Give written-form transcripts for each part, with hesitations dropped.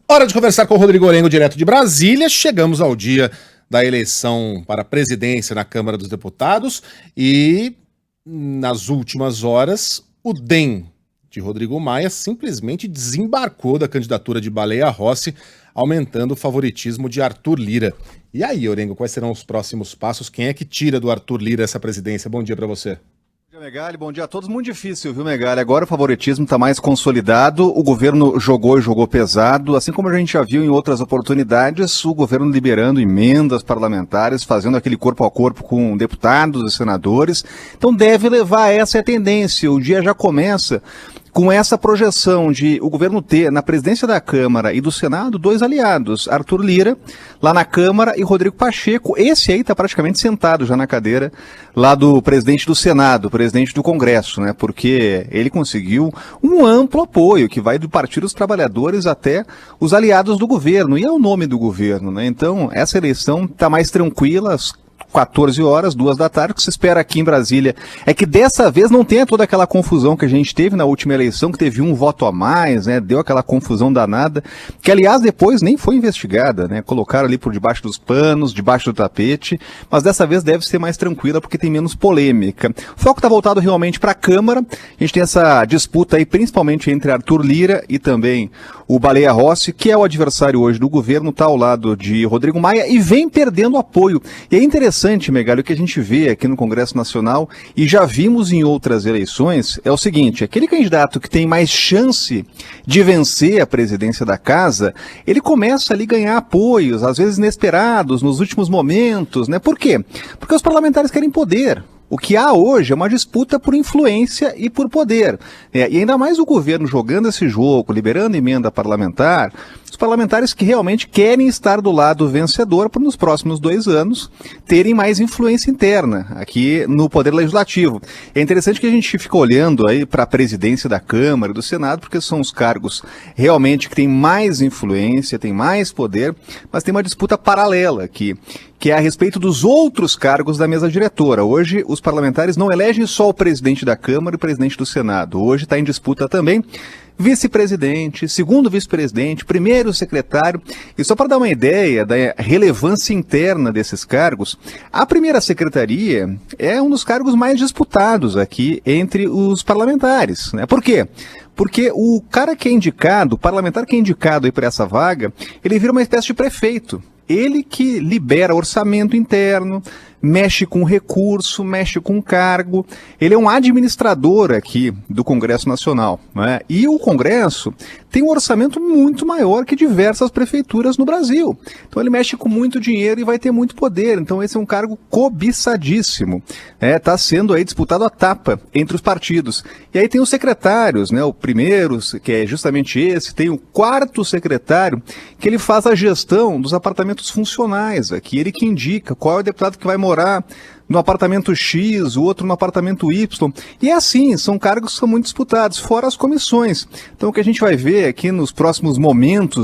Hora de conversar com o Rodrigo Orengo, direto de Brasília. Chegamos ao dia da eleição para a presidência na Câmara dos Deputados e, nas últimas horas, o DEM de Rodrigo Maia simplesmente desembarcou da candidatura de Baleia Rossi, aumentando o favoritismo de Arthur Lira. E aí, Orengo, quais serão os próximos passos? Quem é que tira do Arthur Lira essa presidência? Bom dia para você. Bom dia, Megali. Bom dia a todos. Muito difícil, viu, Megali? Agora o favoritismo está mais consolidado, o governo jogou pesado, assim como a gente já viu em outras oportunidades, o governo liberando emendas parlamentares, fazendo aquele corpo a corpo com deputados e senadores. Então deve levar a essa a tendência. O dia já começa com essa projeção de o governo ter na presidência da Câmara e do Senado dois aliados, Arthur Lira, lá na Câmara, e Rodrigo Pacheco. Esse aí está praticamente sentado já na cadeira lá do presidente do Senado, presidente do Congresso, né? Porque ele conseguiu um amplo apoio, que vai do Partido dos Trabalhadores até os aliados do governo, e é o nome do governo, né? Então, essa eleição está mais tranquila, 14 horas, 2 da tarde. O que se espera aqui em Brasília é que dessa vez não tenha toda aquela confusão que a gente teve na última eleição, que teve um voto a mais, né? Deu aquela confusão danada, que aliás depois nem foi investigada, né? Colocaram ali por debaixo dos panos, debaixo do tapete, mas dessa vez deve ser mais tranquila porque tem menos polêmica. O foco está voltado realmente para a Câmara. A gente tem essa disputa aí principalmente entre Arthur Lira e também o Baleia Rossi, que é o adversário hoje do governo, está ao lado de Rodrigo Maia e vem perdendo apoio. E é interessante, Megali, o que a gente vê aqui no Congresso Nacional e já vimos em outras eleições é o seguinte: aquele candidato que tem mais chance de vencer a presidência da casa, ele começa ali a ganhar apoios, às vezes inesperados, nos últimos momentos, né? Por quê? Porque os parlamentares querem poder. O que há hoje é uma disputa por influência e por poder. E ainda mais o governo jogando esse jogo, liberando emenda parlamentar, os parlamentares que realmente querem estar do lado vencedor para nos próximos 2 anos terem mais influência interna aqui no Poder Legislativo. É interessante que a gente fica olhando aí para a presidência da Câmara e do Senado, porque são os cargos realmente que têm mais influência, têm mais poder, mas tem uma disputa paralela aqui, que é a respeito dos outros cargos da mesa diretora. Hoje, os parlamentares não elegem só o presidente da Câmara e o presidente do Senado. Hoje está em disputa também vice-presidente, segundo vice-presidente, primeiro secretário. E só para dar uma ideia da relevância interna desses cargos, a primeira secretaria é um dos cargos mais disputados aqui entre os parlamentares, né? Por quê? Porque o cara que é indicado, o parlamentar que é indicado aí para essa vaga, ele vira uma espécie de prefeito. Ele que libera orçamento interno, mexe com recurso, mexe com cargo. Ele é um administrador aqui do Congresso Nacional, né? E o Congresso tem um orçamento muito maior que diversas prefeituras no Brasil. Então ele mexe com muito dinheiro e vai ter muito poder. Então esse é um cargo cobiçadíssimo. Está sendo aí disputado a tapa entre os partidos. E aí tem os secretários, né? O primeiro, que é justamente esse, tem o quarto secretário, que ele faz a gestão dos apartamentos funcionais aqui. Ele que indica qual é o deputado que vai morar no apartamento X, o outro no apartamento Y. E é assim, são cargos que são muito disputados, fora as comissões. Então o que a gente vai ver aqui nos próximos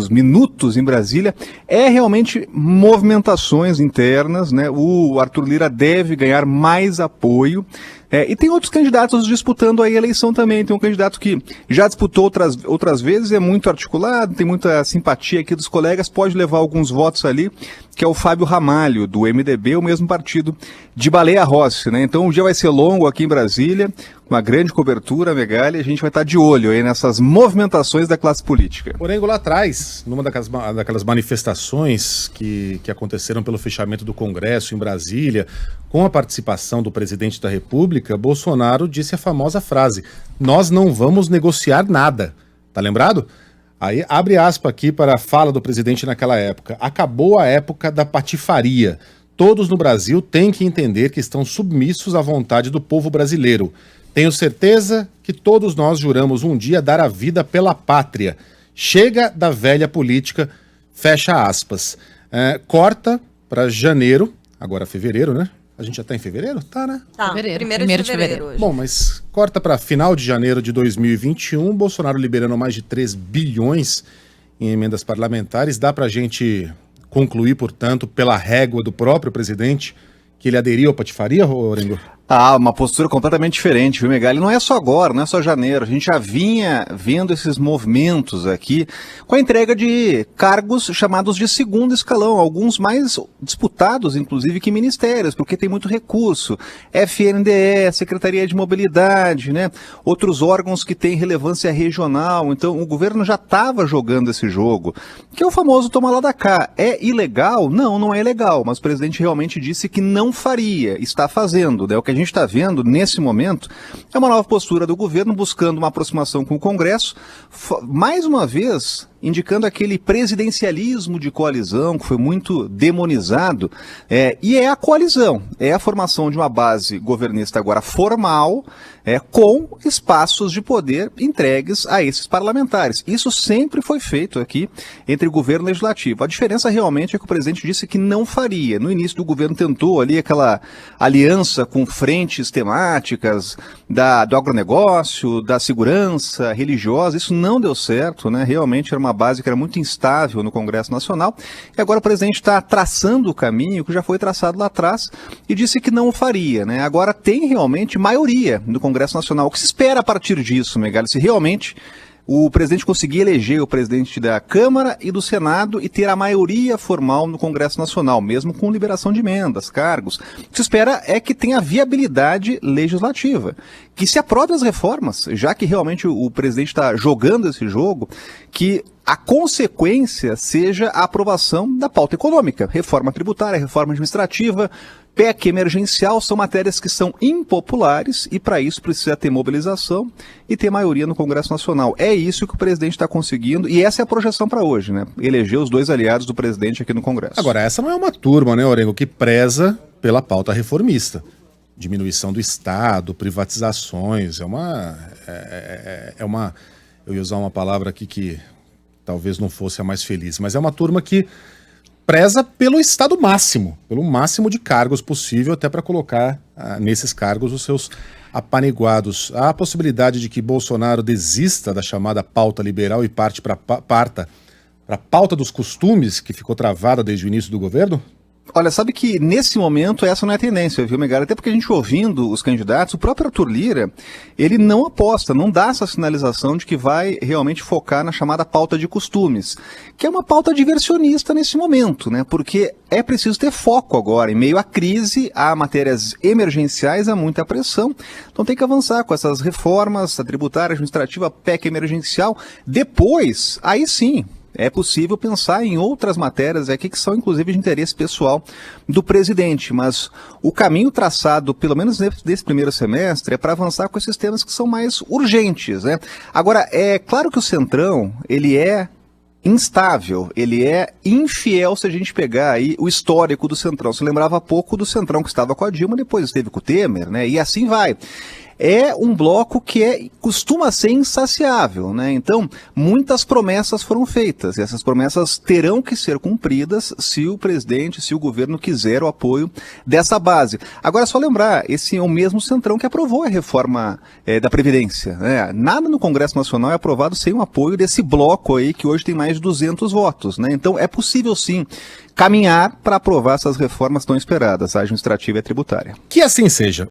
minutos em Brasília, é realmente movimentações internas, né? O Arthur Lira deve ganhar mais apoio. E tem outros candidatos disputando aí a eleição também. Tem um candidato que já disputou outras vezes, é muito articulado, tem muita simpatia aqui dos colegas, pode levar alguns votos ali, que é o Fábio Ramalho, do MDB, o mesmo partido de Baleia Rossi, né? Então o dia vai ser longo aqui em Brasília, uma grande cobertura, Megali, a gente vai estar de olho aí nessas movimentações da classe política. Orengo, lá atrás, numa daquelas manifestações que aconteceram pelo fechamento do Congresso em Brasília, com a participação do presidente da República, Bolsonaro disse a famosa frase: "Nós não vamos negociar nada". Tá lembrado? Aí abre aspa aqui para a fala do presidente naquela época: "Acabou a época da patifaria. Todos no Brasil têm que entender que estão submissos à vontade do povo brasileiro. Tenho certeza que todos nós juramos um dia dar a vida pela pátria. Chega da velha política", fecha aspas. Corta para janeiro, agora fevereiro, né? A gente já tá em fevereiro? Tá, né? Tá, primeiro de fevereiro hoje. Bom, mas corta para final de janeiro de 2021, Bolsonaro liberando mais de 3 bilhões em emendas parlamentares. Dá pra gente concluir, portanto, pela régua do próprio presidente, que ele aderiu à patifaria, Orengo? Ah, uma postura completamente diferente, viu, Megali? Não é só agora, não é só janeiro. A gente já vinha vendo esses movimentos aqui com a entrega de cargos chamados de segundo escalão, alguns mais disputados, inclusive, que ministérios, porque tem muito recurso. FNDE, Secretaria de Mobilidade, né? Outros órgãos que têm relevância regional. Então, o governo já estava jogando esse jogo, que é o famoso toma lá da cá. É ilegal? Não, não é ilegal, mas o presidente realmente disse que não faria, está fazendo, né? O que a gente está vendo nesse momento é uma nova postura do governo buscando uma aproximação com o Congresso, mais uma vez indicando aquele presidencialismo de coalizão que foi muito demonizado, e é a coalizão, é a formação de uma base governista agora formal, com espaços de poder entregues a esses parlamentares. Isso sempre foi feito aqui entre o governo e o legislativo. A diferença realmente é que o presidente disse que não faria. No início do governo tentou ali aquela aliança com frentes temáticas do agronegócio, da segurança religiosa, isso não deu certo, né? Realmente era uma base que era muito instável no Congresso Nacional, e agora o presidente está traçando o caminho que já foi traçado lá atrás e disse que não o faria, né? Agora tem realmente maioria no Congresso Nacional. O que se espera a partir disso, Megali? Se realmente o presidente conseguir eleger o presidente da Câmara e do Senado e ter a maioria formal no Congresso Nacional, mesmo com liberação de emendas, cargos. O que se espera é que tenha viabilidade legislativa, que se aprove as reformas, já que realmente o presidente está jogando esse jogo, que a consequência seja a aprovação da pauta econômica, reforma tributária, reforma administrativa, PEC emergencial, são matérias que são impopulares e para isso precisa ter mobilização e ter maioria no Congresso Nacional. É isso que o presidente está conseguindo e essa é a projeção para hoje, né? Eleger os dois aliados do presidente aqui no Congresso. Agora, essa não é uma turma, né, Orengo, que preza pela pauta reformista. Diminuição do Estado, privatizações, eu ia usar uma palavra aqui que talvez não fosse a mais feliz, mas é uma turma que preza pelo Estado máximo, pelo máximo de cargos possível, até para colocar nesses cargos os seus apaniguados. Há a possibilidade de que Bolsonaro desista da chamada pauta liberal e parta para a pauta dos costumes, que ficou travada desde o início do governo? Olha, sabe que nesse momento essa não é a tendência, viu, Megali? Até porque a gente ouvindo os candidatos, o próprio Arthur Lira, ele não aposta, não dá essa sinalização de que vai realmente focar na chamada pauta de costumes, que é uma pauta diversionista nesse momento, né? Porque é preciso ter foco agora, em meio à crise, há matérias emergenciais, há muita pressão, então tem que avançar com essas reformas, a tributária, administrativa, a PEC emergencial. Depois, aí sim, é possível pensar em outras matérias aqui que são inclusive de interesse pessoal do presidente, mas o caminho traçado, pelo menos nesse primeiro semestre, é para avançar com esses temas que são mais urgentes, né? Agora, é claro que o Centrão, ele é instável, ele é infiel se a gente pegar aí o histórico do Centrão. Você lembrava há pouco do Centrão que estava com a Dilma, depois esteve com o Temer, né? E assim vai. É um bloco que costuma ser insaciável, né? Então, muitas promessas foram feitas e essas promessas terão que ser cumpridas se o presidente, se o governo quiser o apoio dessa base. Agora, só lembrar, esse é o mesmo Centrão que aprovou a reforma da Previdência, né? Nada no Congresso Nacional é aprovado sem o apoio desse bloco aí que hoje tem mais de 200 votos, né? Então, é possível sim caminhar para aprovar essas reformas tão esperadas, a administrativa e a tributária. Que assim seja.